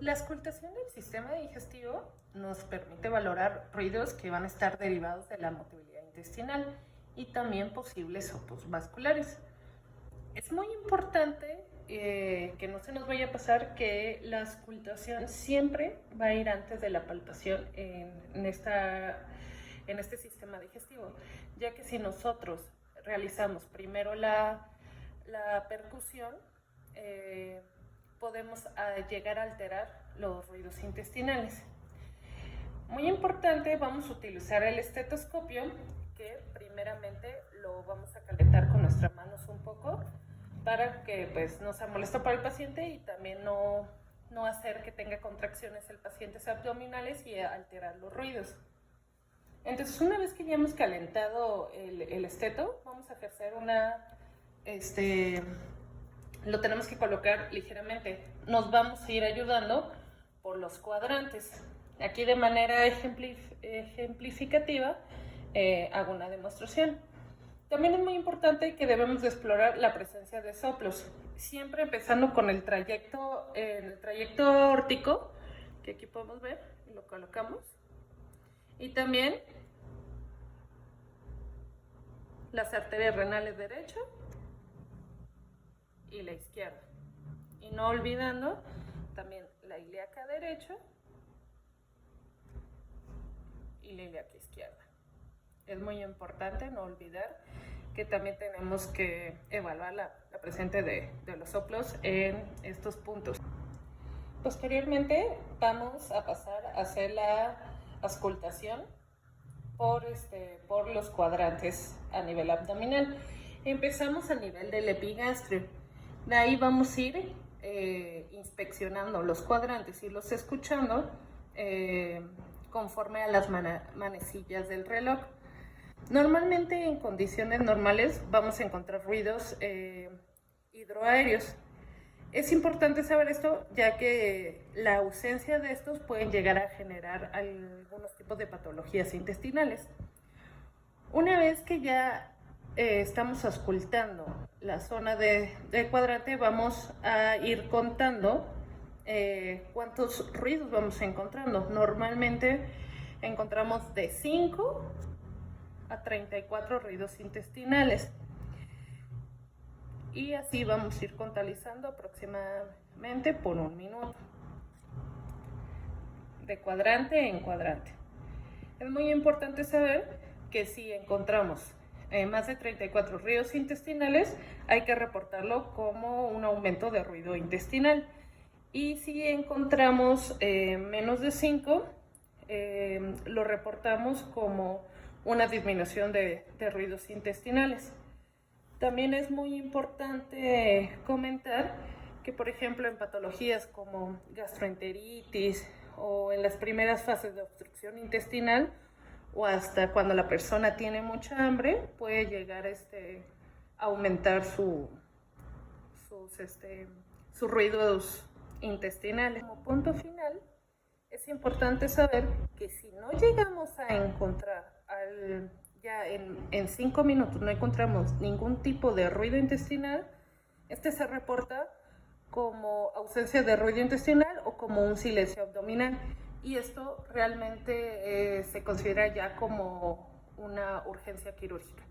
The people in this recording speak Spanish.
La auscultación del sistema digestivo nos permite valorar ruidos que van a estar derivados de la motilidad intestinal y también posibles soplos vasculares. Es muy importante que no se nos vaya a pasar que la auscultación siempre va a ir antes de la palpación en este sistema digestivo, ya que si nosotros realizamos primero la percusión, podemos llegar a alterar los ruidos intestinales. Muy importante, vamos a utilizar el estetoscopio, que primeramente lo vamos a calentar con nuestras manos un poco para que pues, no sea molesto para el paciente y también no hacer que tenga contracciones el paciente abdominales y alterar los ruidos. Entonces, una vez que ya hemos calentado el esteto, vamos a ejercer lo tenemos que colocar ligeramente. Nos vamos a ir ayudando por los cuadrantes. Aquí de manera ejemplificativa hago una demostración. También es muy importante que debemos de explorar la presencia de soplos, siempre empezando con el trayecto órtico, que aquí podemos ver, lo colocamos, y también las arterias renales derecha y la izquierda, y no olvidando también la ilíaca derecha y la ilíaca izquierda. Es muy importante no olvidar que también tenemos que evaluar la presencia de los soplos en estos puntos. Posteriormente vamos a pasar a hacer la auscultación por los cuadrantes a nivel abdominal. Empezamos a nivel del epigastrio. De ahí vamos a ir inspeccionando los cuadrantes y los escuchando conforme a las manecillas del reloj. Normalmente en condiciones normales vamos a encontrar ruidos hidroaéreos. Es importante saber esto, ya que la ausencia de estos pueden llegar a generar algunos tipos de patologías intestinales. Una vez que ya estamos auscultando la zona de cuadrante, vamos a ir contando cuántos ruidos vamos encontrando. Normalmente encontramos de 5 a 34 ruidos intestinales. Y así vamos a ir contabilizando aproximadamente por 1 minuto, de cuadrante en cuadrante. Es muy importante saber que si encontramos más de 34 ruidos intestinales, hay que reportarlo como un aumento de ruido intestinal. Y si encontramos menos de 5, lo reportamos como una disminución de ruidos intestinales. También es muy importante comentar que, por ejemplo, en patologías como gastroenteritis o en las primeras fases de obstrucción intestinal o hasta cuando la persona tiene mucha hambre, puede llegar a aumentar sus ruidos intestinales. Como punto final, es importante saber que si no llegamos a encontrar ya en 5 minutos no encontramos ningún tipo de ruido intestinal, se reporta como ausencia de ruido intestinal o como un silencio abdominal, y esto realmente se considera ya como una urgencia quirúrgica.